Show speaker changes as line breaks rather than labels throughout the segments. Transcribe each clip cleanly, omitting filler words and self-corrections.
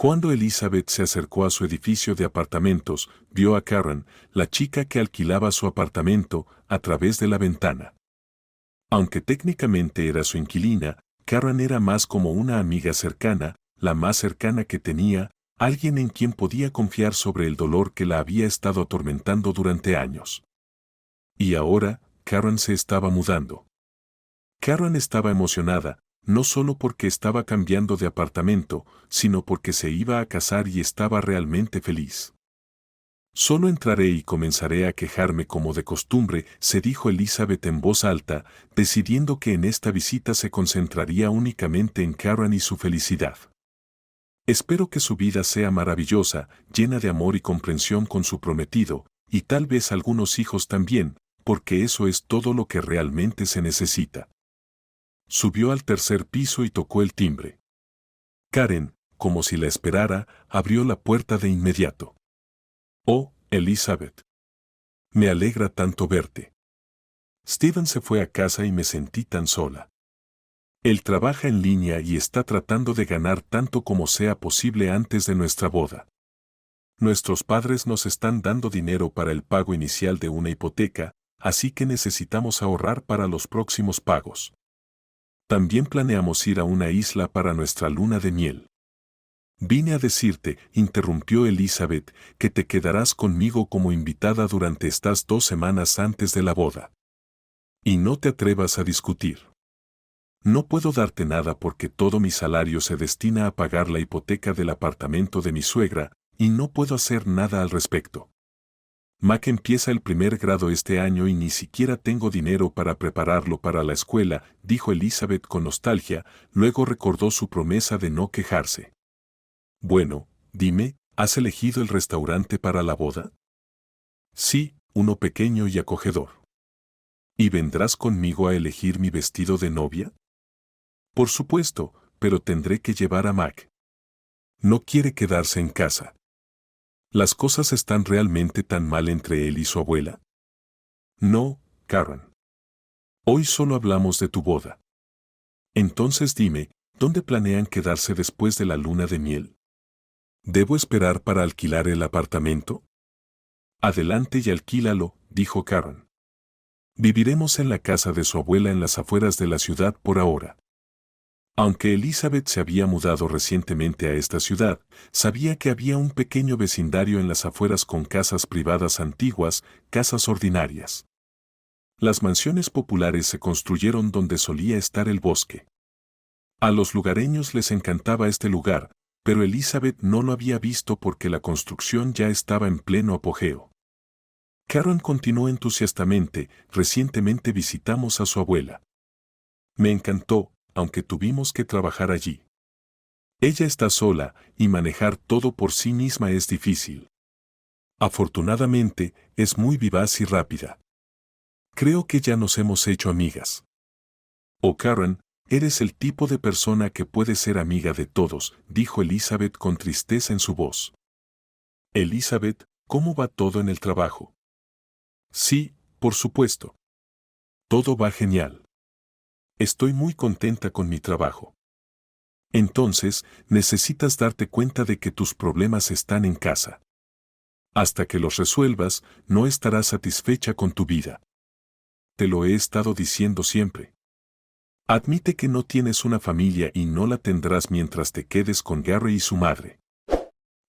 Cuando Elizabeth se acercó a su edificio de apartamentos, vio a Karen, la chica que alquilaba su apartamento, a través de la ventana. Aunque técnicamente era su inquilina, Karen era más como una amiga cercana, la más cercana que tenía, alguien en quien podía confiar sobre el dolor que la había estado atormentando durante años. Y ahora, Karen se estaba mudando. Karen estaba emocionada, no solo porque estaba cambiando de apartamento, sino porque se iba a casar y estaba realmente feliz. Solo entraré y comenzaré a quejarme como de costumbre, se dijo Elizabeth en voz alta, decidiendo que en esta visita se concentraría únicamente en Karen y su felicidad. Espero que su vida sea maravillosa, llena de amor y comprensión con su prometido, y tal vez algunos hijos también, porque eso es todo lo que realmente se necesita. Subió al tercer piso y tocó el timbre. Karen, como si la esperara, abrió la puerta de inmediato. «Oh, Elizabeth. Me alegra tanto verte». Steven se fue a casa y me sentí tan sola. Él trabaja en línea y está tratando de ganar tanto como sea posible antes de nuestra boda. Nuestros padres nos están dando dinero para el pago inicial de una hipoteca, así que necesitamos ahorrar para los próximos pagos. También planeamos ir a una isla para nuestra luna de miel. Vine a decirte, interrumpió Elizabeth, que te quedarás conmigo como invitada durante estas 2 semanas antes de la boda. Y no te atrevas a discutir. No puedo darte nada porque todo mi salario se destina a pagar la hipoteca del apartamento de mi suegra, y no puedo hacer nada al respecto. Mac empieza el primer grado este año y ni siquiera tengo dinero para prepararlo para la escuela, dijo Elizabeth con nostalgia, luego recordó su promesa de no quejarse. Bueno, dime, ¿has elegido el restaurante para la boda? Sí, uno pequeño y acogedor. ¿Y vendrás conmigo a elegir mi vestido de novia? Por supuesto, pero tendré que llevar a Mac. No quiere quedarse en casa. ¿Las cosas están realmente tan mal entre él y su abuela? No, Karen. Hoy solo hablamos de tu boda. Entonces dime, ¿dónde planean quedarse después de la luna de miel? ¿Debo esperar para alquilar el apartamento? Adelante y alquílalo, dijo Karen. Viviremos en la casa de su abuela en las afueras de la ciudad por ahora. Aunque Elizabeth se había mudado recientemente a esta ciudad, sabía que había un pequeño vecindario en las afueras con casas privadas antiguas, casas ordinarias. Las mansiones populares se construyeron donde solía estar el bosque. A los lugareños les encantaba este lugar, pero Elizabeth no lo había visto porque la construcción ya estaba en pleno apogeo. Karen continuó entusiastamente, recientemente visitamos a su abuela. Me encantó, aunque tuvimos que trabajar allí. Ella está sola, y manejar todo por sí misma es difícil. Afortunadamente, es muy vivaz y rápida. Creo que ya nos hemos hecho amigas. Oh, Karen, eres el tipo de persona que puede ser amiga de todos, dijo Elizabeth con tristeza en su voz. Elizabeth, ¿cómo va todo en el trabajo? Sí, por supuesto. Todo va genial. Estoy muy contenta con mi trabajo. Entonces, necesitas darte cuenta de que tus problemas están en casa. Hasta que los resuelvas, no estarás satisfecha con tu vida. Te lo he estado diciendo siempre. Admite que no tienes una familia y no la tendrás mientras te quedes con Gary y su madre.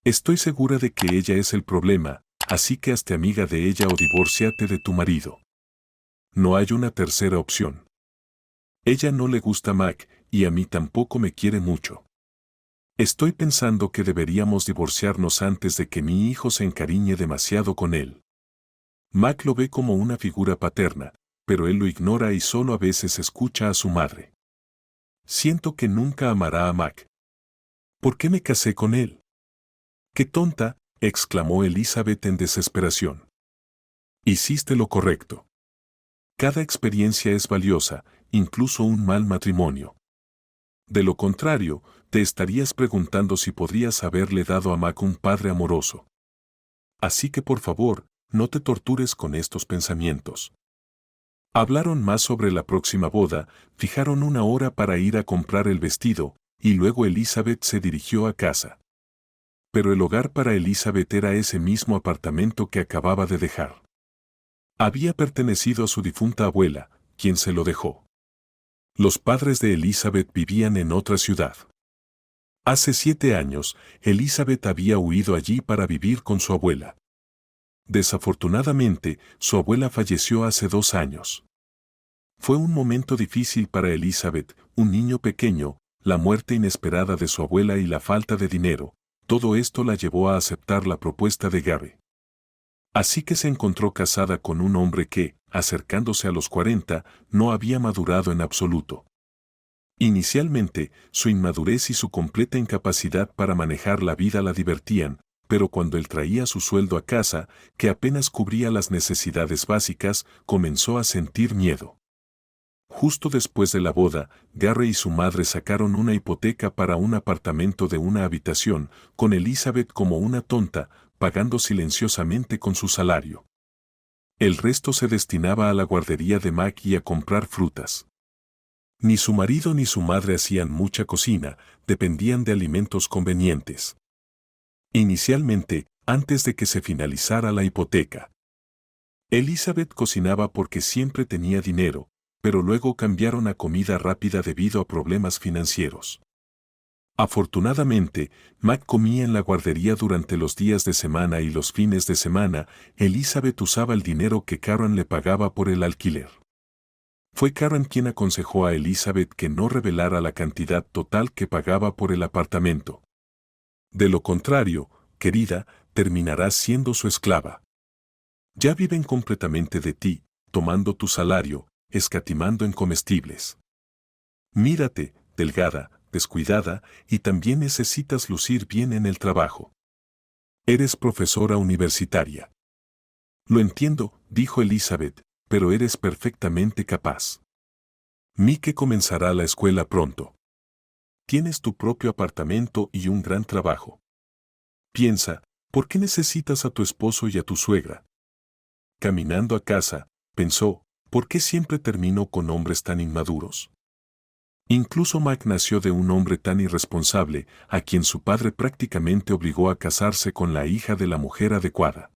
Estoy segura de que ella es el problema, así que hazte amiga de ella o divórciate de tu marido. No hay una tercera opción. Ella no le gusta Mac, y a mí tampoco me quiere mucho. Estoy pensando que deberíamos divorciarnos antes de que mi hijo se encariñe demasiado con él. Mac lo ve como una figura paterna, pero él lo ignora y solo a veces escucha a su madre. Siento que nunca amará a Mac. ¿Por qué me casé con él? ¡Qué tonta!, exclamó Elizabeth en desesperación. Hiciste lo correcto. Cada experiencia es valiosa, incluso un mal matrimonio. De lo contrario, te estarías preguntando si podrías haberle dado a Mac un padre amoroso. Así que por favor, no te tortures con estos pensamientos. Hablaron más sobre la próxima boda, fijaron una hora para ir a comprar el vestido, y luego Elizabeth se dirigió a casa. Pero el hogar para Elizabeth era ese mismo apartamento que acababa de dejar. Había pertenecido a su difunta abuela, quien se lo dejó. Los padres de Elizabeth vivían en otra ciudad. Hace 7 años, Elizabeth había huido allí para vivir con su abuela. Desafortunadamente, su abuela falleció hace 2 años. Fue un momento difícil para Elizabeth, un niño pequeño, la muerte inesperada de su abuela y la falta de dinero. Todo esto la llevó a aceptar la propuesta de Gary. Así que se encontró casada con un hombre que, acercándose a los 40, no había madurado en absoluto. Inicialmente, su inmadurez y su completa incapacidad para manejar la vida la divertían, pero cuando él traía su sueldo a casa, que apenas cubría las necesidades básicas, comenzó a sentir miedo. Justo después de la boda, Gary y su madre sacaron una hipoteca para un apartamento de una habitación, con Elizabeth como una tonta, pagando silenciosamente con su salario. El resto se destinaba a la guardería de Mac y a comprar frutas. Ni su marido ni su madre hacían mucha cocina, dependían de alimentos convenientes. Inicialmente, antes de que se finalizara la hipoteca, Elizabeth cocinaba porque siempre tenía dinero, pero luego cambiaron a comida rápida debido a problemas financieros. Afortunadamente, Mac comía en la guardería durante los días de semana y los fines de semana. Elizabeth usaba el dinero que Karen le pagaba por el alquiler. Fue Karen quien aconsejó a Elizabeth que no revelara la cantidad total que pagaba por el apartamento. De lo contrario, querida, terminarás siendo su esclava. Ya viven completamente de ti, tomando tu salario, escatimando en comestibles. Mírate, delgada, descuidada, y también necesitas lucir bien en el trabajo. Eres profesora universitaria. Lo entiendo, dijo Elizabeth, pero eres perfectamente capaz. Mike comenzará la escuela pronto. Tienes tu propio apartamento y un gran trabajo. Piensa, ¿por qué necesitas a tu esposo y a tu suegra? Caminando a casa, pensó, ¿por qué siempre termino con hombres tan inmaduros? Incluso Mac nació de un hombre tan irresponsable, a quien su padre prácticamente obligó a casarse con la hija de la mujer adecuada.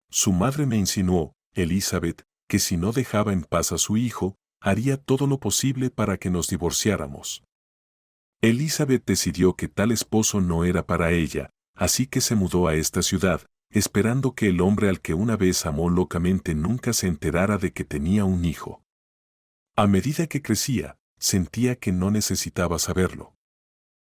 Su madre me insinuó, Elizabeth, que si no dejaba en paz a su hijo, haría todo lo posible para que nos divorciáramos. Elizabeth decidió que tal esposo no era para ella, así que se mudó a esta ciudad, esperando que el hombre al que una vez amó locamente nunca se enterara de que tenía un hijo. A medida que crecía, sentía que no necesitaba saberlo.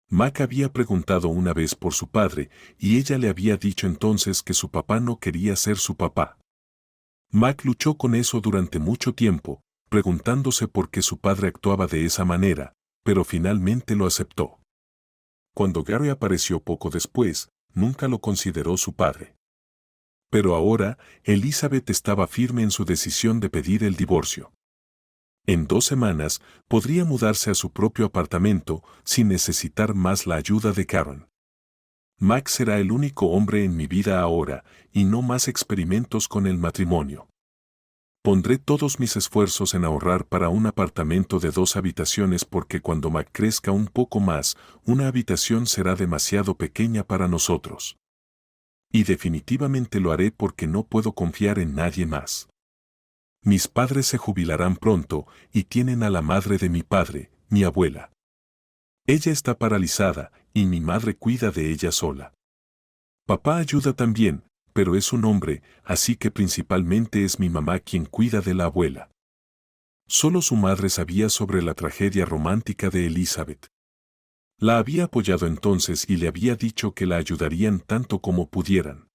Mac había preguntado una vez por su padre, y ella le había dicho entonces que su papá no quería ser su papá. Mac luchó con eso durante mucho tiempo, preguntándose por qué su padre actuaba de esa manera, pero finalmente lo aceptó. Cuando Gary apareció poco después, nunca lo consideró su padre. Pero ahora, Elizabeth estaba firme en su decisión de pedir el divorcio. En 2 semanas, podría mudarse a su propio apartamento sin necesitar más la ayuda de Karen. Max será el único hombre en mi vida ahora, y no más experimentos con el matrimonio. Pondré todos mis esfuerzos en ahorrar para un apartamento de 2 habitaciones porque cuando Mac crezca un poco más, una habitación será demasiado pequeña para nosotros. Y definitivamente lo haré porque no puedo confiar en nadie más. Mis padres se jubilarán pronto y tienen a la madre de mi padre, mi abuela. Ella está paralizada y mi madre cuida de ella sola. Papá ayuda también, pero es un hombre, así que principalmente es mi mamá quien cuida de la abuela. Solo su madre sabía sobre la tragedia romántica de Elizabeth. La había apoyado entonces y le había dicho que la ayudarían tanto como pudieran.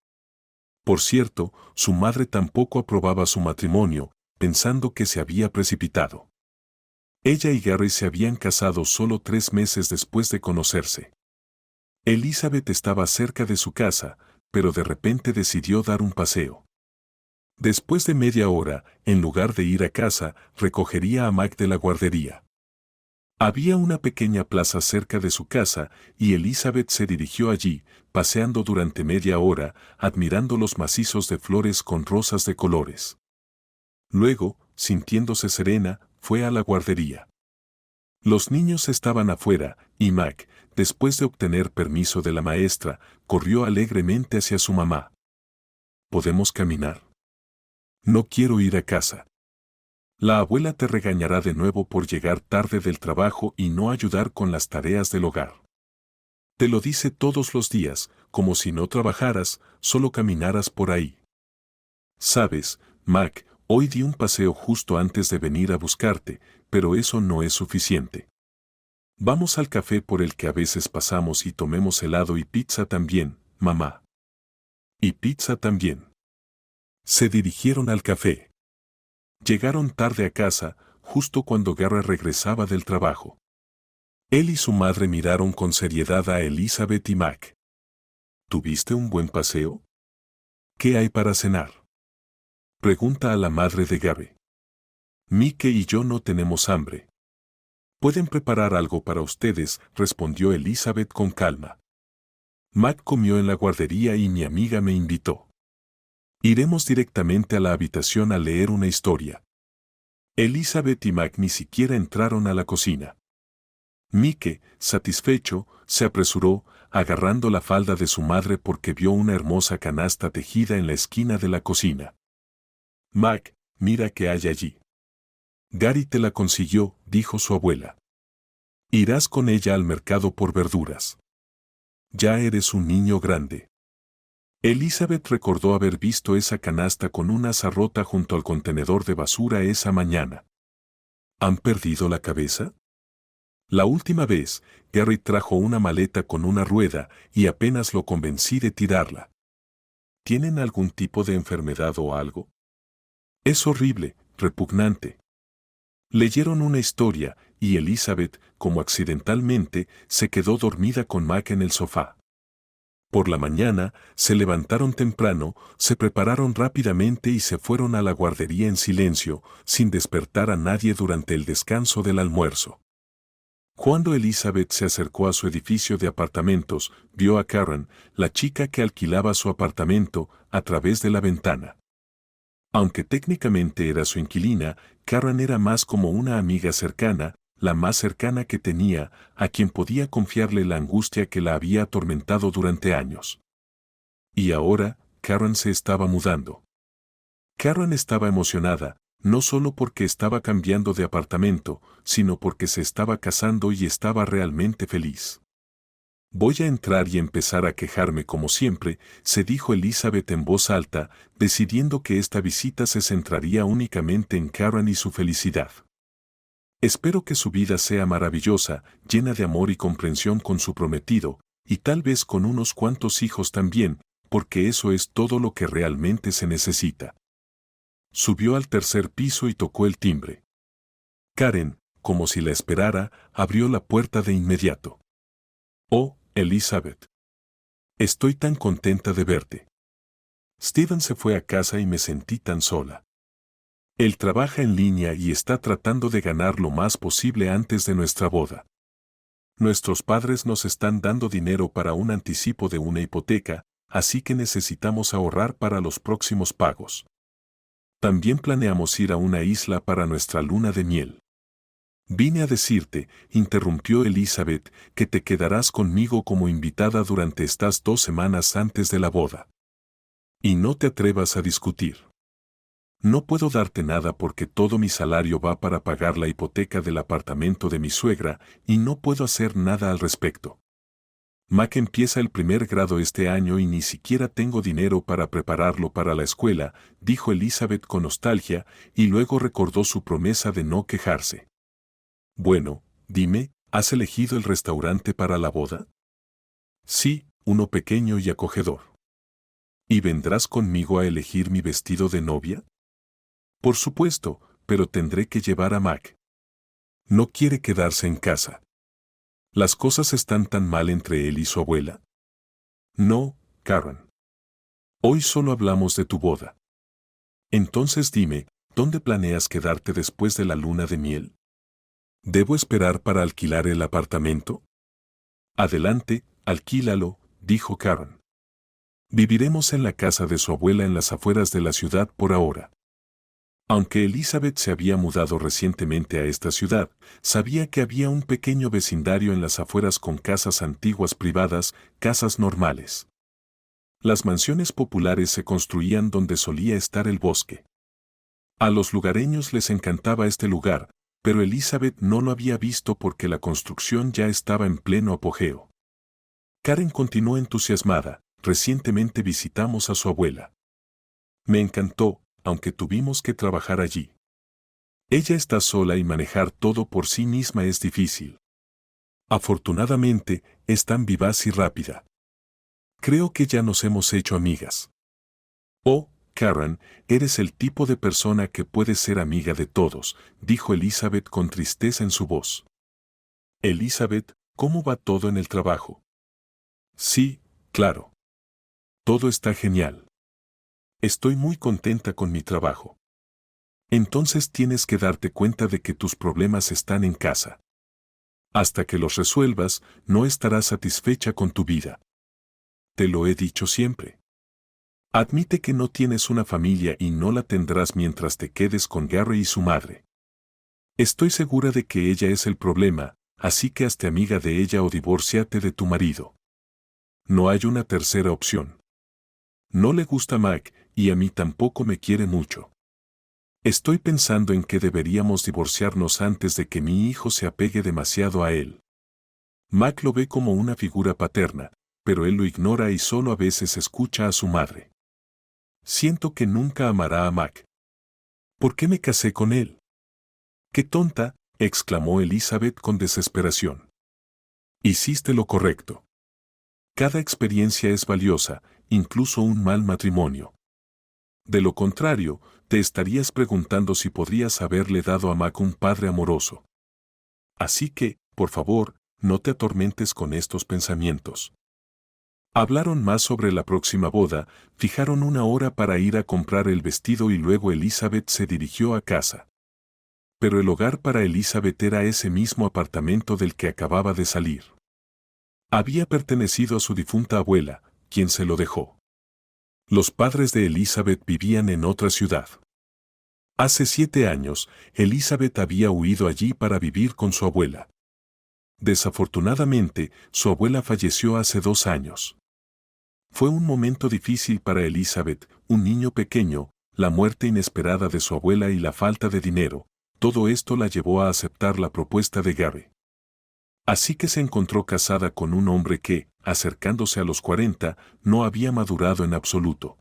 Por cierto, su madre tampoco aprobaba su matrimonio, pensando que se había precipitado. Ella y Gary se habían casado solo 3 meses después de conocerse. Elizabeth estaba cerca de su casa, pero de repente decidió dar un paseo. Después de media hora, en lugar de ir a casa, recogería a Mac de la guardería. Había una pequeña plaza cerca de su casa y Elizabeth se dirigió allí, paseando durante media hora, admirando los macizos de flores con rosas de colores. Luego, sintiéndose serena, fue a la guardería. Los niños estaban afuera, y Mac, después de obtener permiso de la maestra, corrió alegremente hacia su mamá. ¿Podemos caminar? No quiero ir a casa. La abuela te regañará de nuevo por llegar tarde del trabajo y no ayudar con las tareas del hogar. Te lo dice todos los días, como si no trabajaras, solo caminaras por ahí. Sabes, Mac, hoy di un paseo justo antes de venir a buscarte, pero eso no es suficiente. Vamos al café por el que a veces pasamos y tomemos helado y pizza también, mamá. Y pizza también. Se dirigieron al café. Llegaron tarde a casa, justo cuando Gary regresaba del trabajo. Él y su madre miraron con seriedad a Elizabeth y Mac. ¿Tuviste un buen paseo? ¿Qué hay para cenar? Pregunta a la madre de Gary. Mike y yo no tenemos hambre. Pueden preparar algo para ustedes, respondió Elizabeth con calma. Mac comió en la guardería y mi amiga me invitó. Iremos directamente a la habitación a leer una historia. Elizabeth y Mac ni siquiera entraron a la cocina. Mike, satisfecho, se apresuró, agarrando la falda de su madre porque vio una hermosa canasta tejida en la esquina de la cocina. Mac, mira qué hay allí. Gary te la consiguió, dijo su abuela. Irás con ella al mercado por verduras. Ya eres un niño grande. Elizabeth recordó haber visto esa canasta con una asa rota junto al contenedor de basura esa mañana. ¿Han perdido la cabeza? La última vez, Gary trajo una maleta con una rueda y apenas lo convencí de tirarla. ¿Tienen algún tipo de enfermedad o algo? Es horrible, repugnante. Leyeron una historia y Elizabeth, como accidentalmente, se quedó dormida con Mac en el sofá. Por la mañana, se levantaron temprano, se prepararon rápidamente y se fueron a la guardería en silencio, sin despertar a nadie durante el descanso del almuerzo. Cuando Elizabeth se acercó a su edificio de apartamentos, vio a Karen, la chica que alquilaba su apartamento, a través de la ventana. Aunque técnicamente era su inquilina, Karen era más como una amiga cercana, la más cercana que tenía, a quien podía confiarle la angustia que la había atormentado durante años. Y ahora, Karen se estaba mudando. Karen estaba emocionada, no solo porque estaba cambiando de apartamento, sino porque se estaba casando y estaba realmente feliz. Voy a entrar y empezar a quejarme como siempre, se dijo Elizabeth en voz alta, decidiendo que esta visita se centraría únicamente en Karen y su felicidad. Espero que su vida sea maravillosa, llena de amor y comprensión con su prometido, y tal vez con unos cuantos hijos también, porque eso es todo lo que realmente se necesita. Subió al tercer piso y tocó el timbre. Karen, como si la esperara, abrió la puerta de inmediato. Oh, Elizabeth. Estoy tan contenta de verte. Steven se fue a casa y me sentí tan sola. Él trabaja en línea y está tratando de ganar lo más posible antes de nuestra boda. Nuestros padres nos están dando dinero para un anticipo de una hipoteca, así que necesitamos ahorrar para los próximos pagos. También planeamos ir a una isla para nuestra luna de miel. Vine a decirte, interrumpió Elizabeth, que te quedarás conmigo como invitada durante estas 2 semanas antes de la boda. Y no te atrevas a discutir. No puedo darte nada porque todo mi salario va para pagar la hipoteca del apartamento de mi suegra y no puedo hacer nada al respecto. Mac empieza el primer grado este año y ni siquiera tengo dinero para prepararlo para la escuela, dijo Elizabeth con nostalgia, y luego recordó su promesa de no quejarse. Bueno, dime, ¿has elegido el restaurante para la boda? Sí, uno pequeño y acogedor. ¿Y vendrás conmigo a elegir mi vestido de novia? Por supuesto, pero tendré que llevar a Mac. No quiere quedarse en casa. ¿Las cosas están tan mal entre él y su abuela? No, Karen. Hoy solo hablamos de tu boda. Entonces dime, ¿dónde planeas quedarte después de la luna de miel? ¿Debo esperar para alquilar el apartamento? Adelante, alquílalo, dijo Karen. Viviremos en la casa de su abuela en las afueras de la ciudad por ahora. Aunque Elizabeth se había mudado recientemente a esta ciudad, sabía que había un pequeño vecindario en las afueras con casas antiguas privadas, casas normales. Las mansiones populares se construían donde solía estar el bosque. A los lugareños les encantaba este lugar, pero Elizabeth no lo había visto porque la construcción ya estaba en pleno apogeo. Karen continuó entusiasmada: recientemente visitamos a su abuela. Me encantó, aunque tuvimos que trabajar allí. Ella está sola y manejar todo por sí misma es difícil. Afortunadamente, es tan vivaz y rápida. Creo que ya nos hemos hecho amigas. Oh, Karen, eres el tipo de persona que puede ser amiga de todos, dijo Elizabeth con tristeza en su voz. Elizabeth, ¿cómo va todo en el trabajo? Sí, claro. Todo está genial. Estoy muy contenta con mi trabajo. Entonces tienes que darte cuenta de que tus problemas están en casa. Hasta que los resuelvas, no estarás satisfecha con tu vida. Te lo he dicho siempre. Admite que no tienes una familia y no la tendrás mientras te quedes con Gary y su madre. Estoy segura de que ella es el problema, así que hazte amiga de ella o divórciate de tu marido. No hay una tercera opción. No le gusta Mac, y a mí tampoco me quiere mucho. Estoy pensando en que deberíamos divorciarnos antes de que mi hijo se apegue demasiado a él. Mac lo ve como una figura paterna, pero él lo ignora y solo a veces escucha a su madre. Siento que nunca amará a Mac. ¿Por qué me casé con él? ¡Qué tonta!, exclamó Elizabeth con desesperación. Hiciste lo correcto. Cada experiencia es valiosa, incluso un mal matrimonio. De lo contrario, te estarías preguntando si podrías haberle dado a Mac un padre amoroso. Así que, por favor, no te atormentes con estos pensamientos. Hablaron más sobre la próxima boda, fijaron una hora para ir a comprar el vestido y luego Elizabeth se dirigió a casa. Pero el hogar para Elizabeth era ese mismo apartamento del que acababa de salir. Había pertenecido a su difunta abuela, quien se lo dejó. Los padres de Elizabeth vivían en otra ciudad. Hace 7 años, Elizabeth había huido allí para vivir con su abuela. Desafortunadamente, su abuela falleció hace 2 años. Fue un momento difícil para Elizabeth, un niño pequeño, la muerte inesperada de su abuela y la falta de dinero. Todo esto la llevó a aceptar la propuesta de Gary. Así que se encontró casada con un hombre que, acercándose a los 40, no había madurado en absoluto.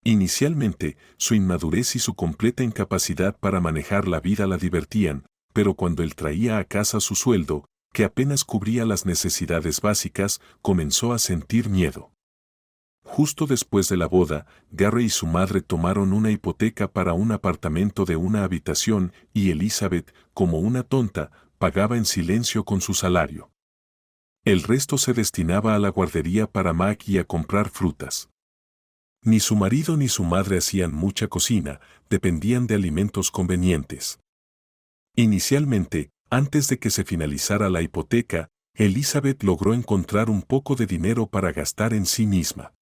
Inicialmente, su inmadurez y su completa incapacidad para manejar la vida la divertían, pero cuando él traía a casa su sueldo, que apenas cubría las necesidades básicas, comenzó a sentir miedo. Justo después de la boda, Gary y su madre tomaron una hipoteca para un apartamento de una habitación y Elizabeth, como una tonta, pagaba en silencio con su salario. El resto se destinaba a la guardería para Mac y a comprar frutas. Ni su marido ni su madre hacían mucha cocina, dependían de alimentos convenientes. Inicialmente, antes de que se finalizara la hipoteca, Elizabeth logró encontrar un poco de dinero para gastar en sí misma.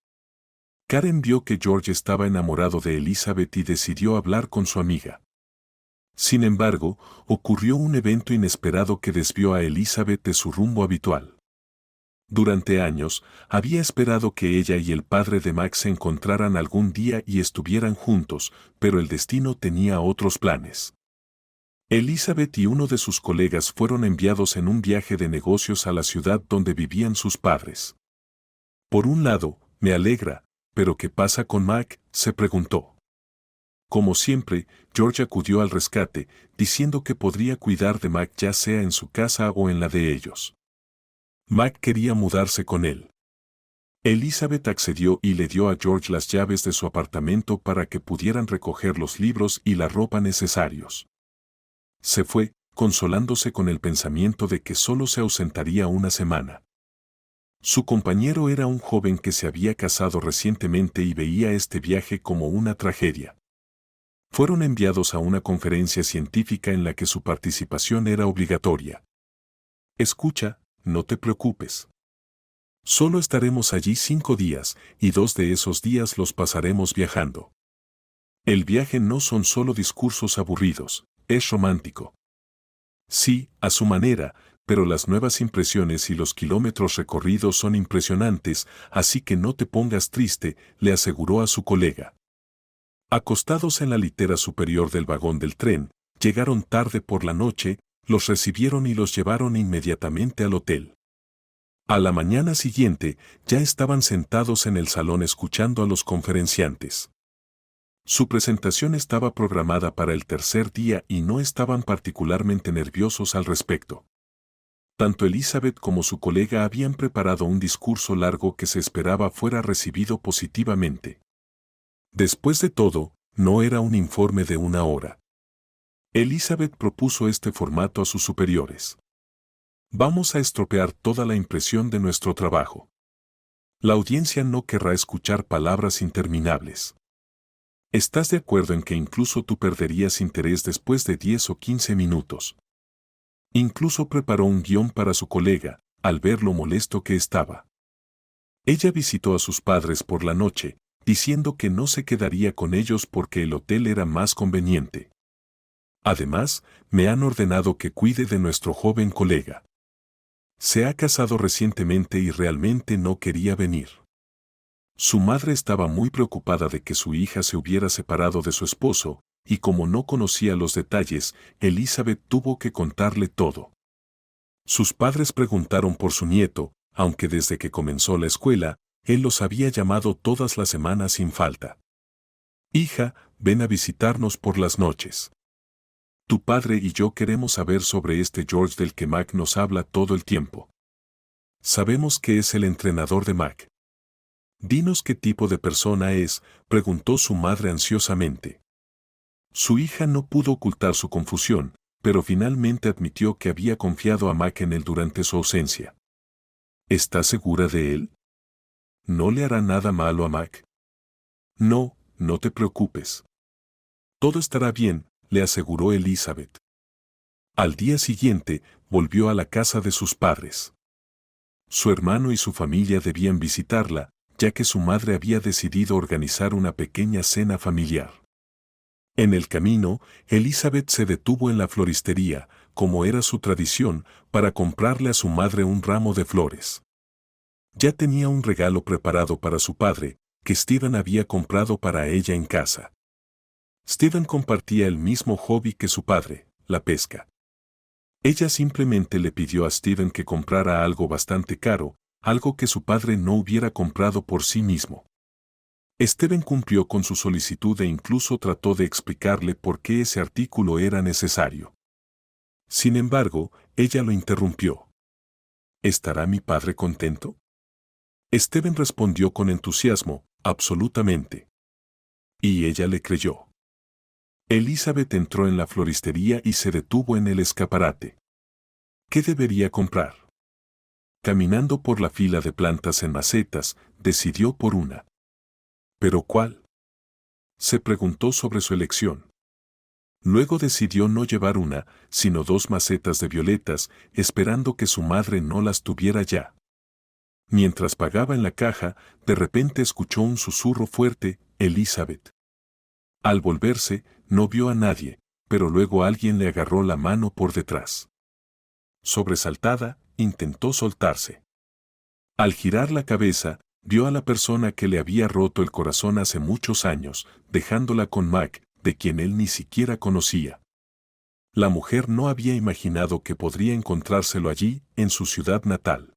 Karen vio que George estaba enamorado de Elizabeth y decidió hablar con su amiga. Sin embargo, ocurrió un evento inesperado que desvió a Elizabeth de su rumbo habitual. Durante años, había esperado que ella y el padre de Max se encontraran algún día y estuvieran juntos, pero el destino tenía otros planes. Elizabeth y uno de sus colegas fueron enviados en un viaje de negocios a la ciudad donde vivían sus padres. Por un lado, me alegra, pero ¿qué pasa con Mac?, se preguntó. Como siempre, George acudió al rescate, diciendo que podría cuidar de Mac ya sea en su casa o en la de ellos. Mac quería mudarse con él. Elizabeth accedió y le dio a George las llaves de su apartamento para que pudieran recoger los libros y la ropa necesarios. Se fue, consolándose con el pensamiento de que solo se ausentaría una semana. Su compañero era un joven que se había casado recientemente y veía este viaje como una tragedia. Fueron enviados a una conferencia científica en la que su participación era obligatoria. Escucha, no te preocupes. Solo estaremos allí 5 días, y 2 de esos días los pasaremos viajando. El viaje no son solo discursos aburridos, es romántico. Sí, a su manera, pero las nuevas impresiones y los kilómetros recorridos son impresionantes, así que no te pongas triste, le aseguró a su colega. Acostados en la litera superior del vagón del tren, llegaron tarde por la noche, los recibieron y los llevaron inmediatamente al hotel. A la mañana siguiente, ya estaban sentados en el salón escuchando a los conferenciantes. Su presentación estaba programada para el tercer día y no estaban particularmente nerviosos al respecto. Tanto Elizabeth como su colega habían preparado un discurso largo que se esperaba fuera recibido positivamente. Después de todo, no era un informe de 1 hora. Elizabeth propuso este formato a sus superiores. Vamos a estropear toda la impresión de nuestro trabajo. La audiencia no querrá escuchar palabras interminables. ¿Estás de acuerdo en que incluso tú perderías interés después de 10 o 15 minutos? Incluso preparó un guión para su colega, al ver lo molesto que estaba. Ella visitó a sus padres por la noche, diciendo que no se quedaría con ellos porque el hotel era más conveniente. Además, me han ordenado que cuide de nuestro joven colega. Se ha casado recientemente y realmente no quería venir. Su madre estaba muy preocupada de que su hija se hubiera separado de su esposo, y como no conocía los detalles, Elizabeth tuvo que contarle todo. Sus padres preguntaron por su nieto, aunque desde que comenzó la escuela, él los había llamado todas las semanas sin falta. Hija, ven a visitarnos por las noches. Tu padre y yo queremos saber sobre este George del que Mac nos habla todo el tiempo. Sabemos que es el entrenador de Mac. Dinos qué tipo de persona es, preguntó su madre ansiosamente. Su hija no pudo ocultar su confusión, pero finalmente admitió que había confiado a Mac en él durante su ausencia. ¿Estás segura de él? ¿No le hará nada malo a Mac? No, no te preocupes. Todo estará bien, le aseguró Elizabeth. Al día siguiente, volvió a la casa de sus padres. Su hermano y su familia debían visitarla, ya que su madre había decidido organizar una pequeña cena familiar. En el camino, Elizabeth se detuvo en la floristería, como era su tradición, para comprarle a su madre un ramo de flores. Ya tenía un regalo preparado para su padre, que Stephen había comprado para ella en casa. Stephen compartía el mismo hobby que su padre, la pesca. Ella simplemente le pidió a Stephen que comprara algo bastante caro, algo que su padre no hubiera comprado por sí mismo. Stephen cumplió con su solicitud e incluso trató de explicarle por qué ese artículo era necesario. Sin embargo, ella lo interrumpió. ¿Estará mi padre contento? Stephen respondió con entusiasmo, absolutamente. Y ella le creyó. Elizabeth entró en la floristería y se detuvo en el escaparate. ¿Qué debería comprar? Caminando por la fila de plantas en macetas, decidió por una. ¿Pero cuál? Se preguntó sobre su elección. Luego decidió no llevar una, sino 2 macetas de violetas, esperando que su madre no las tuviera ya. Mientras pagaba en la caja, de repente escuchó un susurro fuerte, Elizabeth. Al volverse, no vio a nadie, pero luego alguien le agarró la mano por detrás. Sobresaltada, intentó soltarse. Al girar la cabeza, vio a la persona que le había roto el corazón hace muchos años, dejándola con Mac, de quien él ni siquiera conocía. La mujer no había imaginado que podría encontrárselo allí, en su ciudad natal.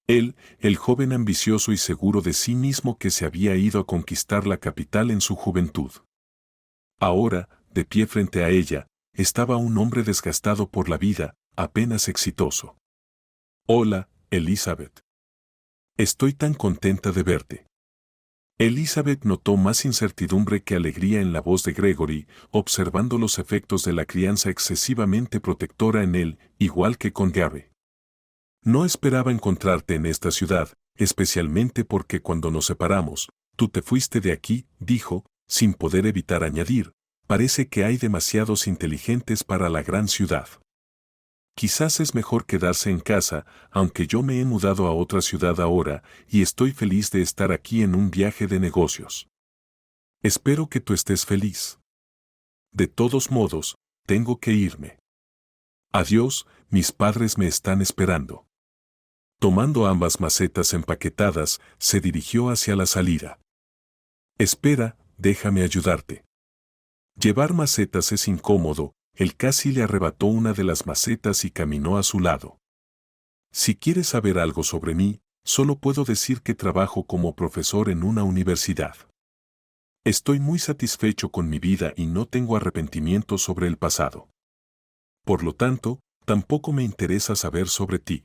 Él, el joven ambicioso y seguro de sí mismo que se había ido a conquistar la capital en su juventud. Ahora, de pie frente a ella, estaba un hombre desgastado por la vida, apenas exitoso. Hola, Elizabeth. Estoy tan contenta de verte. Elizabeth notó más incertidumbre que alegría en la voz de Gregory, observando los efectos de la crianza excesivamente protectora en él, igual que con Gary. No esperaba encontrarte en esta ciudad, especialmente porque cuando nos separamos, tú te fuiste de aquí, dijo, sin poder evitar añadir, parece que hay demasiados inteligentes para la gran ciudad. Quizás es mejor quedarse en casa, aunque yo me he mudado a otra ciudad ahora, y estoy feliz de estar aquí en un viaje de negocios. Espero que tú estés feliz. De todos modos, tengo que irme. Adiós, mis padres me están esperando. Tomando ambas macetas empaquetadas, se dirigió hacia la salida. Espera, déjame ayudarte. Llevar macetas es incómodo, él casi le arrebató una de las macetas y caminó a su lado. Si quieres saber algo sobre mí, solo puedo decir que trabajo como profesor en una universidad. Estoy muy satisfecho con mi vida y no tengo arrepentimientos sobre el pasado. Por lo tanto, tampoco me interesa saber sobre ti.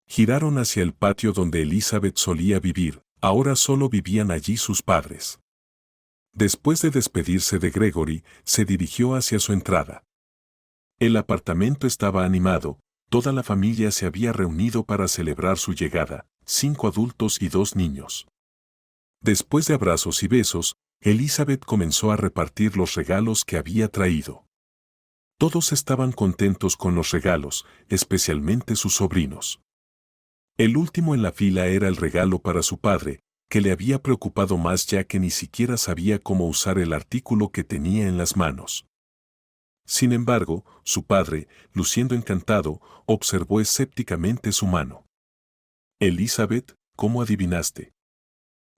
Giraron hacia el patio donde Elizabeth solía vivir, ahora solo vivían allí sus padres. Después de despedirse de Gregory, se dirigió hacia su entrada. El apartamento estaba animado, toda la familia se había reunido para celebrar su llegada, 5 adultos y 2 niños. Después de abrazos y besos, Elizabeth comenzó a repartir los regalos que había traído. Todos estaban contentos con los regalos, especialmente sus sobrinos. El último en la fila era el regalo para su padre, que le había preocupado más ya que ni siquiera sabía cómo usar el artículo que tenía en las manos. Sin embargo, su padre, luciendo encantado, observó escépticamente su mano. Elizabeth, ¿cómo adivinaste?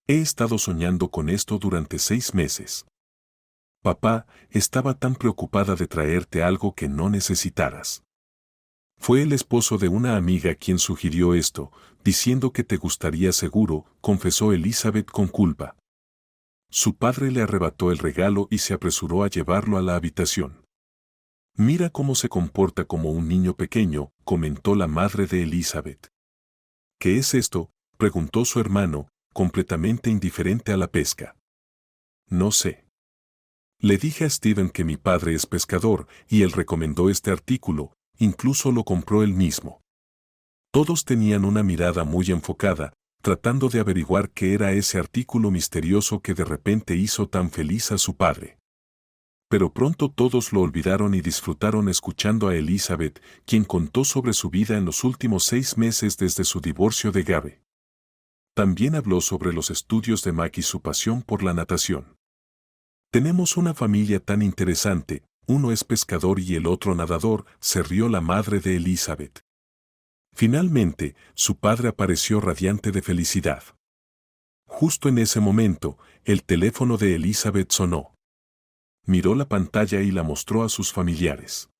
He estado soñando con esto durante 6 meses. Papá, estaba tan preocupada de traerte algo que no necesitaras. Fue el esposo de una amiga quien sugirió esto, diciendo que te gustaría seguro, confesó Elizabeth con culpa. Su padre le arrebató el regalo y se apresuró a llevarlo a la habitación. Mira cómo se comporta como un niño pequeño, comentó la madre de Elizabeth. ¿Qué es esto?, preguntó su hermano, completamente indiferente a la pesca. No sé. Le dije a Steven que mi padre es pescador y él recomendó este artículo, incluso lo compró él mismo. Todos tenían una mirada muy enfocada, tratando de averiguar qué era ese artículo misterioso que de repente hizo tan feliz a su padre. Pero pronto todos lo olvidaron y disfrutaron escuchando a Elizabeth, quien contó sobre su vida en los últimos 6 meses desde su divorcio de Gabe. También habló sobre los estudios de Mac y su pasión por la natación. Tenemos una familia tan interesante, uno es pescador y el otro nadador, se rió la madre de Elizabeth. Finalmente, su padre apareció radiante de felicidad. Justo en ese momento, el teléfono de Elizabeth sonó. Miró la pantalla y la mostró a sus familiares.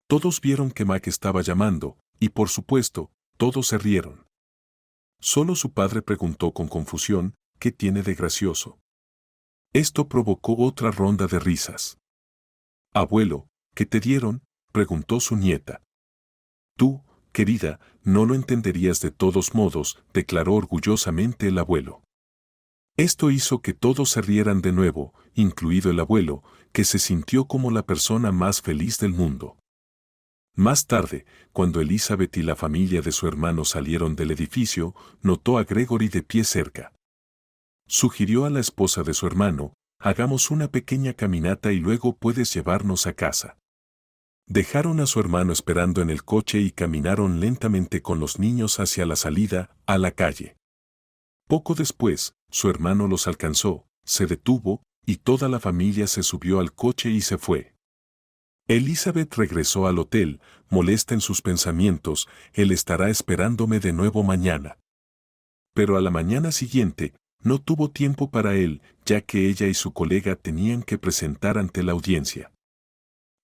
Todos vieron que Mac estaba llamando, y por supuesto, todos se rieron. Solo su padre preguntó con confusión, ¿qué tiene de gracioso? Esto provocó otra ronda de risas. Abuelo, ¿qué te dieron?, preguntó su nieta. Tú, querida, no lo entenderías de todos modos, declaró orgullosamente el abuelo. Esto hizo que todos se rieran de nuevo, incluido el abuelo, que se sintió como la persona más feliz del mundo. Más tarde, cuando Elizabeth y la familia de su hermano salieron del edificio, notó a Gregory de pie cerca. Sugirió a la esposa de su hermano, hagamos una pequeña caminata y luego puedes llevarnos a casa. Dejaron a su hermano esperando en el coche y caminaron lentamente con los niños hacia la salida, a la calle. Poco después, su hermano los alcanzó, se detuvo, y toda la familia se subió al coche y se fue. Elizabeth regresó al hotel, molesta en sus pensamientos, él estará esperándome de nuevo mañana. Pero a la mañana siguiente, no tuvo tiempo para él, ya que ella y su colega tenían que presentar ante la audiencia.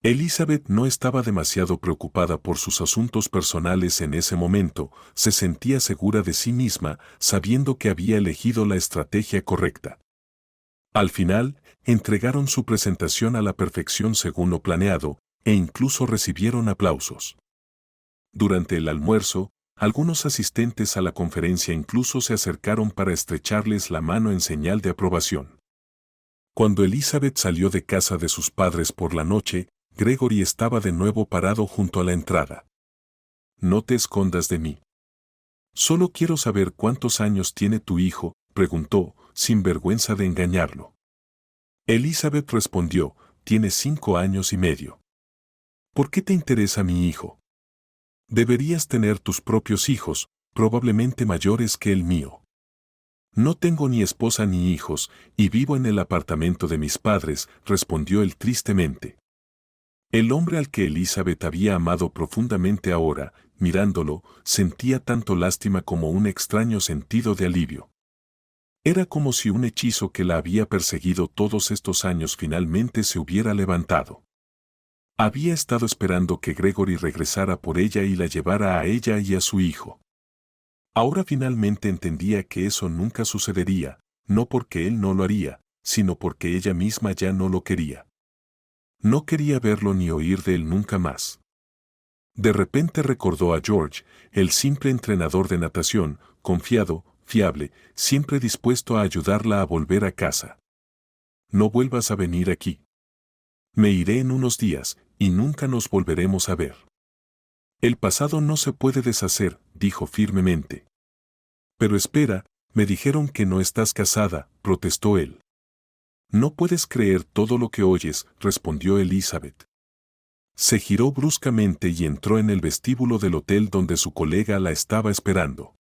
Elizabeth no estaba demasiado preocupada por sus asuntos personales en ese momento, se sentía segura de sí misma, sabiendo que había elegido la estrategia correcta. Al final, entregaron su presentación a la perfección según lo planeado, e incluso recibieron aplausos. Durante el almuerzo, algunos asistentes a la conferencia incluso se acercaron para estrecharles la mano en señal de aprobación. Cuando Elizabeth salió de casa de sus padres por la noche, Gregory estaba de nuevo parado junto a la entrada. No te escondas de mí. Solo quiero saber cuántos años tiene tu hijo, preguntó, sin vergüenza de engañarlo. Elizabeth respondió, tiene 5 años y medio. ¿Por qué te interesa mi hijo? Deberías tener tus propios hijos, probablemente mayores que el mío. No tengo ni esposa ni hijos, y vivo en el apartamento de mis padres, respondió él tristemente. El hombre al que Elizabeth había amado profundamente ahora, mirándolo, sentía tanto lástima como un extraño sentido de alivio. Era como si un hechizo que la había perseguido todos estos años finalmente se hubiera levantado. Había estado esperando que Gregory regresara por ella y la llevara a ella y a su hijo. Ahora finalmente entendía que eso nunca sucedería, no porque él no lo haría, sino porque ella misma ya no lo quería. No quería verlo ni oír de él nunca más. De repente recordó a George, el simple entrenador de natación, confiado, fiable, siempre dispuesto a ayudarla a volver a casa. No vuelvas a venir aquí. Me iré en unos días, y nunca nos volveremos a ver. El pasado no se puede deshacer, dijo firmemente. Pero espera, me dijeron que no estás casada, protestó él. No puedes creer todo lo que oyes, respondió Elizabeth. Se giró bruscamente y entró en el vestíbulo del hotel donde su colega la estaba esperando.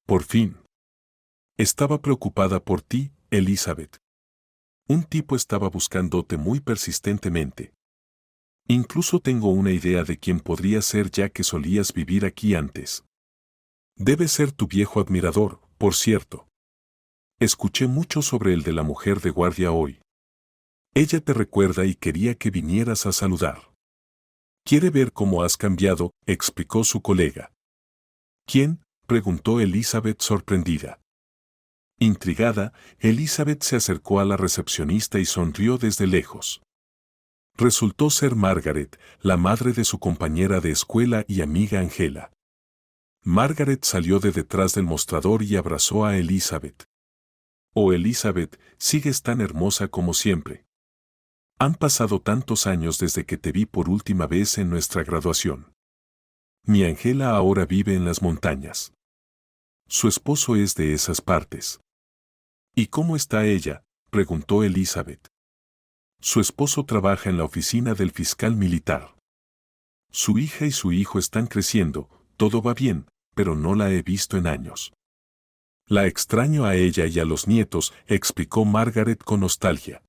Por fin. Estaba preocupada por ti, Elizabeth. Un tipo estaba buscándote muy persistentemente. Incluso tengo una idea de quién podría ser ya que solías vivir aquí antes. Debe ser tu viejo admirador, por cierto. Escuché mucho sobre el de la mujer de guardia hoy. Ella te recuerda y quería que vinieras a saludar. Quiere ver cómo has cambiado, explicó su colega. ¿Quién?, preguntó Elizabeth sorprendida. Intrigada, Elizabeth se acercó a la recepcionista y sonrió desde lejos. Resultó ser Margaret, la madre de su compañera de escuela y amiga Angela. Margaret salió de detrás del mostrador y abrazó a Elizabeth. Oh Elizabeth, sigues tan hermosa como siempre. Han pasado tantos años desde que te vi por última vez en nuestra graduación. Mi Angela ahora vive en las montañas. Su esposo es de esas partes. ¿Y cómo está ella?, preguntó Elizabeth. Su esposo trabaja en la oficina del fiscal militar. Su hija y su hijo están creciendo, todo va bien, pero no la he visto en años. La extraño a ella y a los nietos, explicó Margaret con nostalgia.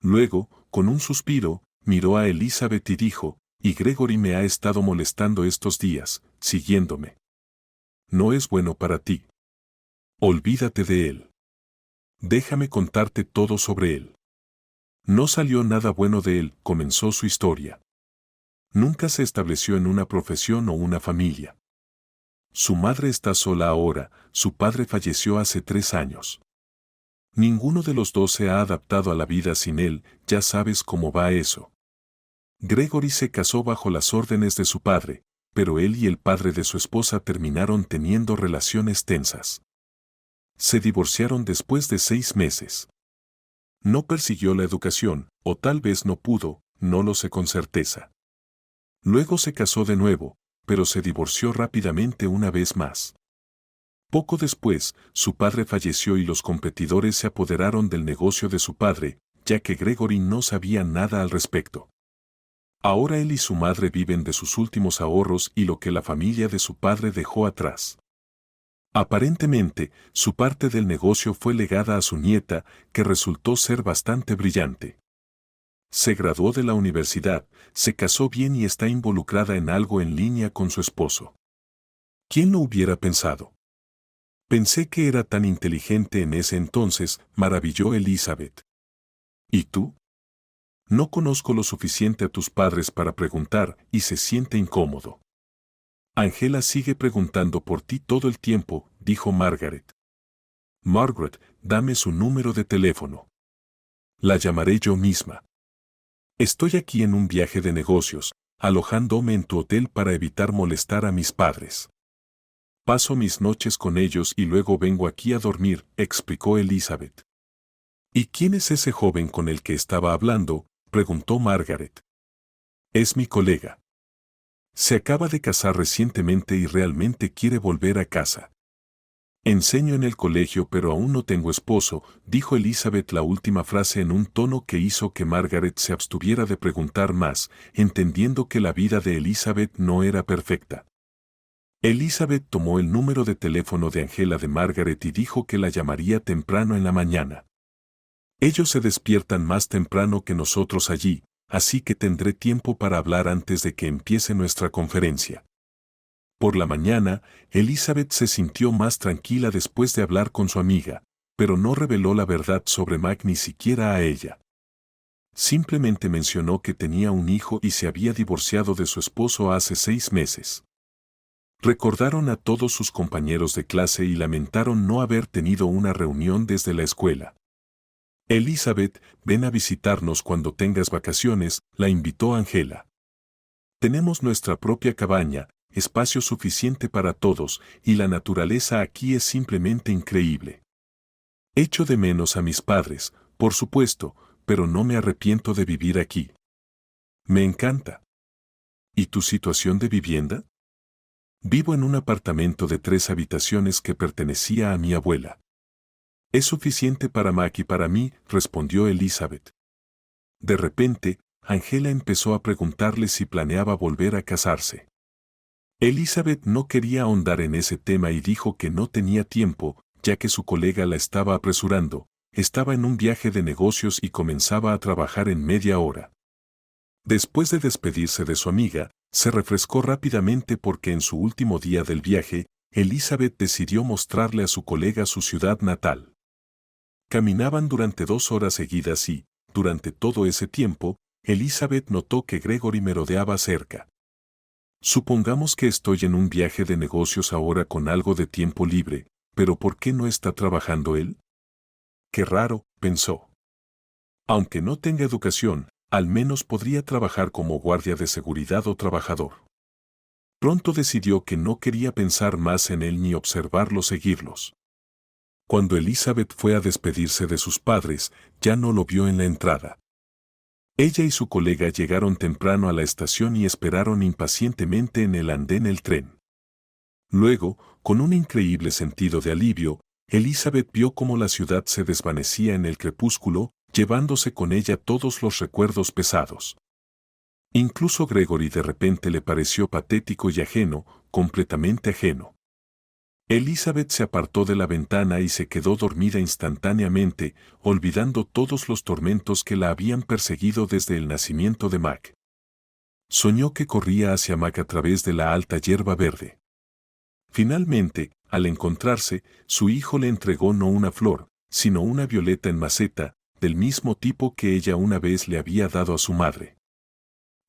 Luego, con un suspiro, miró a Elizabeth y dijo, y Gregory me ha estado molestando estos días, siguiéndome. No es bueno para ti. Olvídate de él. Déjame contarte todo sobre él. No salió nada bueno de él, comenzó su historia. Nunca se estableció en una profesión o una familia. Su madre está sola ahora, su padre falleció hace 3 años. Ninguno de los dos se ha adaptado a la vida sin él, ya sabes cómo va eso. Gregory se casó bajo las órdenes de su padre, pero él y el padre de su esposa terminaron teniendo relaciones tensas. Se divorciaron después de 6 meses. No persiguió la educación, o tal vez no pudo, no lo sé con certeza. Luego se casó de nuevo, pero se divorció rápidamente una vez más. Poco después, su padre falleció y los competidores se apoderaron del negocio de su padre, ya que Gregory no sabía nada al respecto. Ahora él y su madre viven de sus últimos ahorros y lo que la familia de su padre dejó atrás. Aparentemente, su parte del negocio fue legada a su nieta, que resultó ser bastante brillante. Se graduó de la universidad, se casó bien y está involucrada en algo en línea con su esposo. ¿Quién lo hubiera pensado? Pensé que era tan inteligente en ese entonces, maravilló Elizabeth. ¿Y tú? No conozco lo suficiente a tus padres para preguntar, y se siente incómodo. Angela sigue preguntando por ti todo el tiempo, dijo Margaret. Margaret, dame su número de teléfono. La llamaré yo misma. Estoy aquí en un viaje de negocios, alojándome en tu hotel para evitar molestar a mis padres. Paso mis noches con ellos y luego vengo aquí a dormir, explicó Elizabeth. ¿Y quién es ese joven con el que estaba hablando?, preguntó Margaret. Es mi colega. Se acaba de casar recientemente y realmente quiere volver a casa. Enseño en el colegio pero aún no tengo esposo, dijo Elizabeth la última frase en un tono que hizo que Margaret se abstuviera de preguntar más, entendiendo que la vida de Elizabeth no era perfecta. Elizabeth tomó el número de teléfono de Angela de Margaret y dijo que la llamaría temprano en la mañana. Ellos se despiertan más temprano que nosotros allí, así que tendré tiempo para hablar antes de que empiece nuestra conferencia. Por la mañana, Elizabeth se sintió más tranquila después de hablar con su amiga, pero no reveló la verdad sobre Mac ni siquiera a ella. Simplemente mencionó que tenía un hijo y se había divorciado de su esposo hace 6 meses. Recordaron a todos sus compañeros de clase y lamentaron no haber tenido una reunión desde la escuela. Elizabeth, ven a visitarnos cuando tengas vacaciones, la invitó Angela. Tenemos nuestra propia cabaña, espacio suficiente para todos, y la naturaleza aquí es simplemente increíble. Echo de menos a mis padres, por supuesto, pero no me arrepiento de vivir aquí. Me encanta. ¿Y tu situación de vivienda? Vivo en un apartamento de 3 habitaciones que pertenecía a mi abuela. Es suficiente para Mac y para mí, respondió Elizabeth. De repente, Angela empezó a preguntarle si planeaba volver a casarse. Elizabeth no quería ahondar en ese tema y dijo que no tenía tiempo, ya que su colega la estaba apresurando, estaba en un viaje de negocios y comenzaba a trabajar en media hora. Después de despedirse de su amiga, se refrescó rápidamente porque en su último día del viaje, Elizabeth decidió mostrarle a su colega su ciudad natal. Caminaban durante 2 horas seguidas y, durante todo ese tiempo, Elizabeth notó que Gregory merodeaba cerca. Supongamos que estoy en un viaje de negocios ahora con algo de tiempo libre, pero ¿por qué no está trabajando él? Qué raro, pensó. Aunque no tenga educación, al menos podría trabajar como guardia de seguridad o trabajador. Pronto decidió que no quería pensar más en él ni observarlo seguirlos. Cuando Elizabeth fue a despedirse de sus padres, ya no lo vio en la entrada. Ella y su colega llegaron temprano a la estación y esperaron impacientemente en el andén el tren. Luego, con un increíble sentido de alivio, Elizabeth vio cómo la ciudad se desvanecía en el crepúsculo, llevándose con ella todos los recuerdos pesados. Incluso Gregory de repente le pareció patético y ajeno, completamente ajeno. Elizabeth se apartó de la ventana y se quedó dormida instantáneamente, olvidando todos los tormentos que la habían perseguido desde el nacimiento de Mac. Soñó que corría hacia Mac a través de la alta hierba verde. Finalmente, al encontrarse, su hijo le entregó no una flor, sino una violeta en maceta, del mismo tipo que ella una vez le había dado a su madre.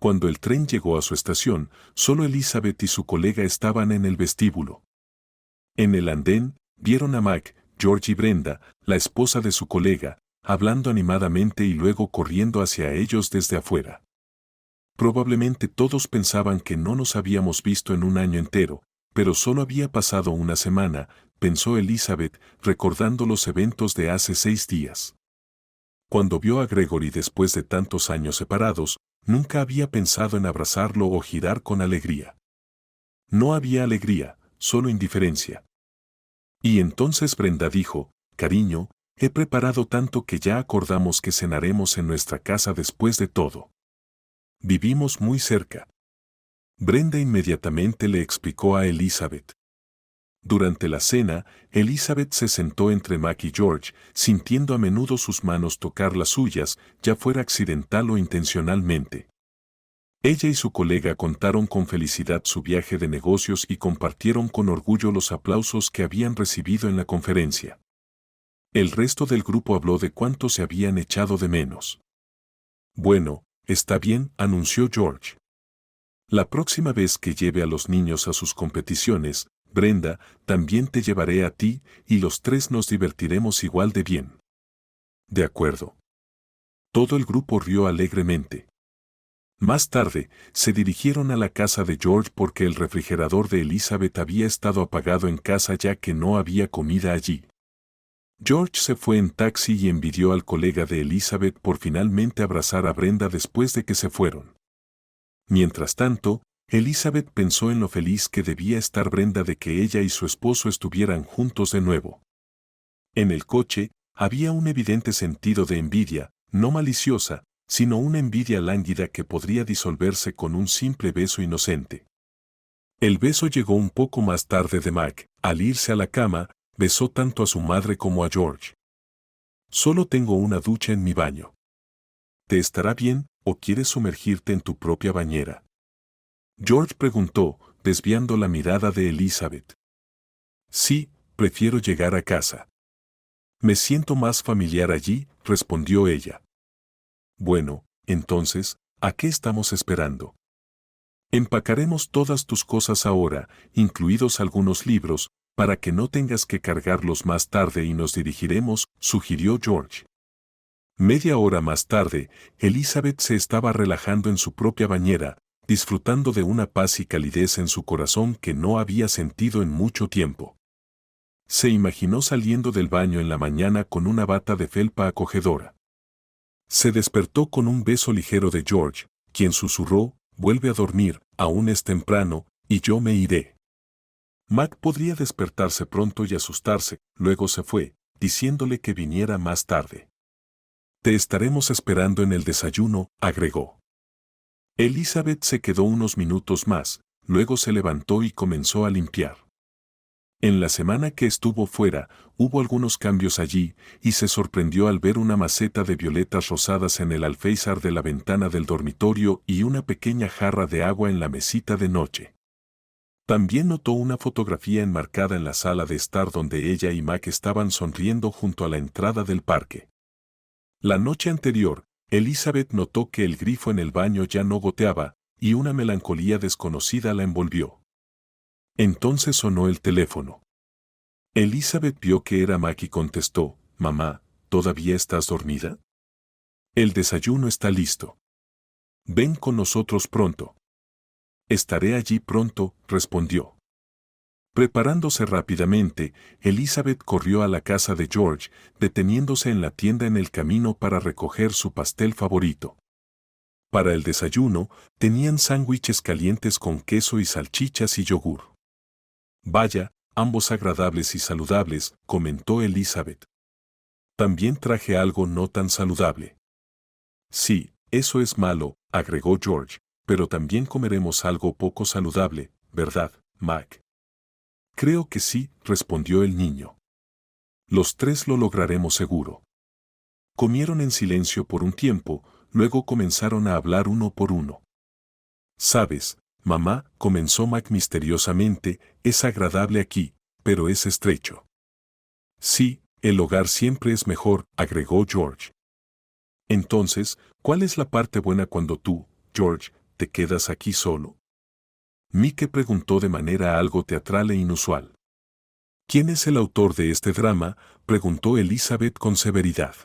Cuando el tren llegó a su estación, solo Elizabeth y su colega estaban en el vestíbulo. En el andén, vieron a Mac, George y Brenda, la esposa de su colega, hablando animadamente y luego corriendo hacia ellos desde afuera. Probablemente todos pensaban que no nos habíamos visto en un año entero, pero solo había pasado una semana, pensó Elizabeth, recordando los eventos de hace 6 días. Cuando vio a Gregory después de tantos años separados, nunca había pensado en abrazarlo o girar con alegría. No había alegría, solo indiferencia. Y entonces Brenda dijo, cariño, he preparado tanto que ya acordamos que cenaremos en nuestra casa después de todo. Vivimos muy cerca. Brenda inmediatamente le explicó a Elizabeth. Durante la cena, Elizabeth se sentó entre Mac y George, sintiendo a menudo sus manos tocar las suyas, ya fuera accidental o intencionalmente. Ella y su colega contaron con felicidad su viaje de negocios y compartieron con orgullo los aplausos que habían recibido en la conferencia. El resto del grupo habló de cuánto se habían echado de menos. Bueno, está bien, anunció George. La próxima vez que lleve a los niños a sus competiciones, Brenda, también te llevaré a ti, y los 3 nos divertiremos igual de bien. De acuerdo. Todo el grupo rió alegremente. Más tarde, se dirigieron a la casa de George porque el refrigerador de Elizabeth había estado apagado en casa ya que no había comida allí. George se fue en taxi y envidió al colega de Elizabeth por finalmente abrazar a Brenda después de que se fueron. Mientras tanto, Elizabeth pensó en lo feliz que debía estar Brenda de que ella y su esposo estuvieran juntos de nuevo. En el coche, había un evidente sentido de envidia, no maliciosa, sino una envidia lánguida que podría disolverse con un simple beso inocente. El beso llegó un poco más tarde de Mac. Al irse a la cama, besó tanto a su madre como a George. Solo tengo una ducha en mi baño. ¿Te estará bien o quieres sumergirte en tu propia bañera? George preguntó, desviando la mirada de Elizabeth. Sí, prefiero llegar a casa. Me siento más familiar allí, respondió ella. Bueno, entonces, ¿a qué estamos esperando? Empacaremos todas tus cosas ahora, incluidos algunos libros, para que no tengas que cargarlos más tarde y nos dirigiremos, sugirió George. Media hora más tarde, Elizabeth se estaba relajando en su propia bañera, disfrutando de una paz y calidez en su corazón que no había sentido en mucho tiempo. Se imaginó saliendo del baño en la mañana con una bata de felpa acogedora. Se despertó con un beso ligero de George, quien susurró, vuelve a dormir, aún es temprano, y yo me iré. Mac podría despertarse pronto y asustarse, luego se fue, diciéndole que viniera más tarde. Te estaremos esperando en el desayuno, agregó. Elizabeth se quedó unos minutos más, luego se levantó y comenzó a limpiar. En la semana que estuvo fuera, hubo algunos cambios allí, y se sorprendió al ver una maceta de violetas rosadas en el alféizar de la ventana del dormitorio y una pequeña jarra de agua en la mesita de noche. También notó una fotografía enmarcada en la sala de estar donde ella y Mac estaban sonriendo junto a la entrada del parque. La noche anterior, Elizabeth notó que el grifo en el baño ya no goteaba, y una melancolía desconocida la envolvió. Entonces sonó el teléfono. Elizabeth vio que era Mac y contestó, «Mamá, ¿todavía estás dormida? El desayuno está listo. Ven con nosotros pronto». «Estaré allí pronto», respondió. Preparándose rápidamente, Elizabeth corrió a la casa de George, deteniéndose en la tienda en el camino para recoger su pastel favorito. Para el desayuno, tenían sándwiches calientes con queso y salchichas y yogur. «Vaya, ambos agradables y saludables», comentó Elizabeth. «También traje algo no tan saludable». «Sí, eso es malo», agregó George, «pero también comeremos algo poco saludable, ¿verdad, Mac?» «Creo que sí», respondió el niño. «Los tres lo lograremos seguro». Comieron en silencio por un tiempo, luego comenzaron a hablar uno por uno. «Sabes, mamá», comenzó Mac misteriosamente, «es agradable aquí, pero es estrecho». «Sí, el hogar siempre es mejor», agregó George. «Entonces, ¿cuál es la parte buena cuando tú, George, te quedas aquí solo?» Mike preguntó de manera algo teatral e inusual. «¿Quién es el autor de este drama?», preguntó Elizabeth con severidad.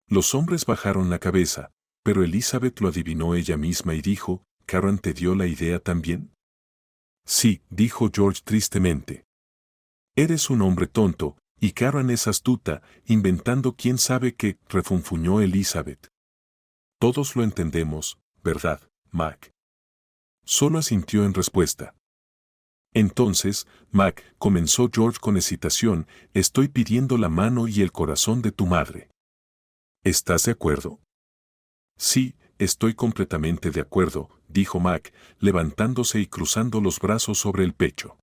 Los hombres bajaron la cabeza, pero Elizabeth lo adivinó ella misma y dijo, «¿Karen te dio la idea también?» «Sí», dijo George tristemente. «Eres un hombre tonto, y Karen es astuta, inventando quién sabe qué», refunfuñó Elizabeth. «Todos lo entendemos, ¿verdad, Mac?» Solo asintió en respuesta. «Entonces, Mac», comenzó George con hesitación, «estoy pidiendo la mano y el corazón de tu madre. ¿Estás de acuerdo?» «Sí, estoy completamente de acuerdo», dijo Mac, levantándose y cruzando los brazos sobre el pecho.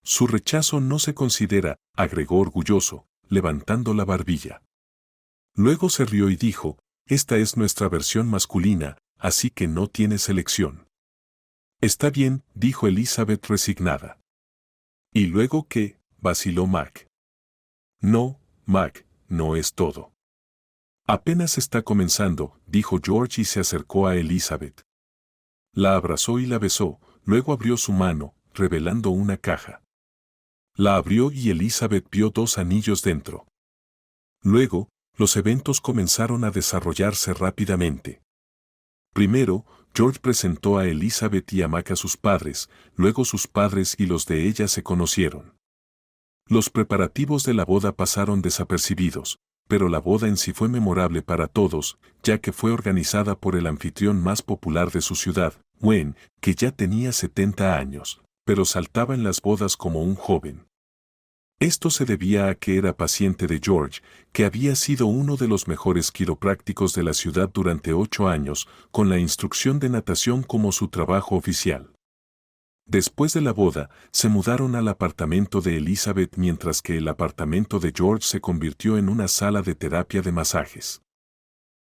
«Su rechazo no se considera», agregó orgulloso, levantando la barbilla. Luego se rió y dijo, «Esta es nuestra versión masculina, así que no tienes elección». «Está bien», dijo Elizabeth resignada. «¿Y luego qué?», vaciló Mac. «No, Mac, no es todo. Apenas está comenzando», dijo George y se acercó a Elizabeth. La abrazó y la besó, luego abrió su mano, revelando una caja. La abrió y Elizabeth vio 2 anillos dentro. Luego, los eventos comenzaron a desarrollarse rápidamente. Primero, George presentó a Elizabeth y a Mac a sus padres, luego sus padres y los de ella se conocieron. Los preparativos de la boda pasaron desapercibidos, pero la boda en sí fue memorable para todos, ya que fue organizada por el anfitrión más popular de su ciudad, Wayne, que ya tenía 70 años, pero saltaba en las bodas como un joven. Esto se debía a que era paciente de George, que había sido uno de los mejores quiroprácticos de la ciudad durante 8 años, con la instrucción de natación como su trabajo oficial. Después de la boda, se mudaron al apartamento de Elizabeth mientras que el apartamento de George se convirtió en una sala de terapia de masajes.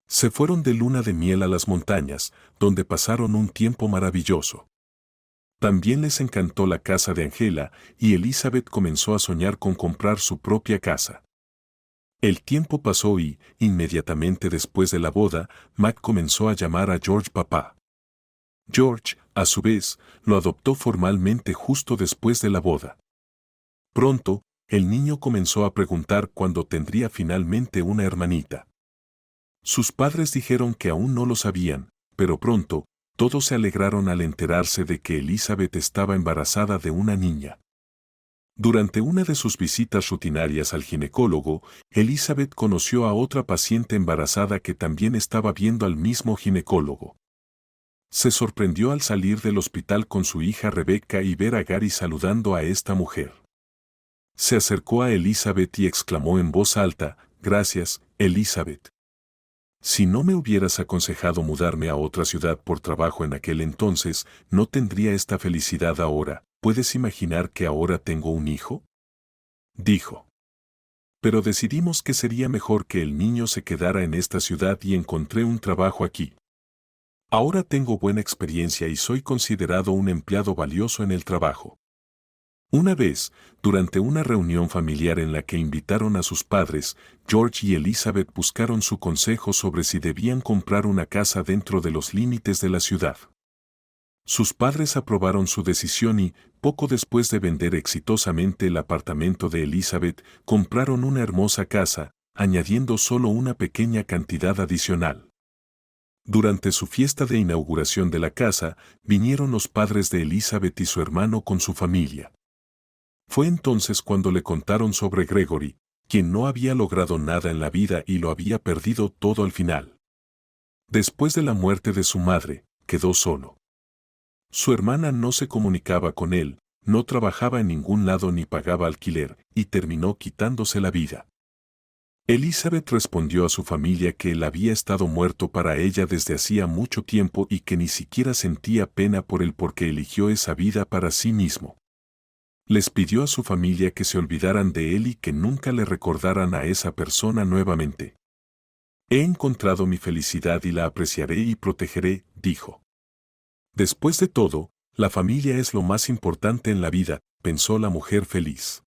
Se fueron de luna de miel a las montañas, donde pasaron un tiempo maravilloso. También les encantó la casa de Angela y Elizabeth comenzó a soñar con comprar su propia casa. El tiempo pasó y, inmediatamente después de la boda, Mac comenzó a llamar a George papá. George, a su vez, lo adoptó formalmente justo después de la boda. Pronto, el niño comenzó a preguntar cuándo tendría finalmente una hermanita. Sus padres dijeron que aún no lo sabían, pero pronto, todos se alegraron al enterarse de que Elizabeth estaba embarazada de una niña. Durante una de sus visitas rutinarias al ginecólogo, Elizabeth conoció a otra paciente embarazada que también estaba viendo al mismo ginecólogo. Se sorprendió al salir del hospital con su hija Rebecca y ver a Gary saludando a esta mujer. Se acercó a Elizabeth y exclamó en voz alta, «Gracias, Elizabeth. Si no me hubieras aconsejado mudarme a otra ciudad por trabajo en aquel entonces, no tendría esta felicidad ahora. ¿Puedes imaginar que ahora tengo un hijo?», dijo. Pero decidimos que sería mejor que el niño se quedara en esta ciudad y encontré un trabajo aquí. Ahora tengo buena experiencia y soy considerado un empleado valioso en el trabajo. Una vez, durante una reunión familiar en la que invitaron a sus padres, George y Elizabeth buscaron su consejo sobre si debían comprar una casa dentro de los límites de la ciudad. Sus padres aprobaron su decisión y, poco después de vender exitosamente el apartamento de Elizabeth, compraron una hermosa casa, añadiendo solo una pequeña cantidad adicional. Durante su fiesta de inauguración de la casa, vinieron los padres de Elizabeth y su hermano con su familia. Fue entonces cuando le contaron sobre Gregory, quien no había logrado nada en la vida y lo había perdido todo al final. Después de la muerte de su madre, quedó solo. Su hermana no se comunicaba con él, no trabajaba en ningún lado ni pagaba alquiler, y terminó quitándose la vida. Elizabeth respondió a su familia que él había estado muerto para ella desde hacía mucho tiempo y que ni siquiera sentía pena por él porque eligió esa vida para sí mismo. Les pidió a su familia que se olvidaran de él y que nunca le recordaran a esa persona nuevamente. «He encontrado mi felicidad y la apreciaré y protegeré», dijo. Después de todo, la familia es lo más importante en la vida, pensó la mujer feliz.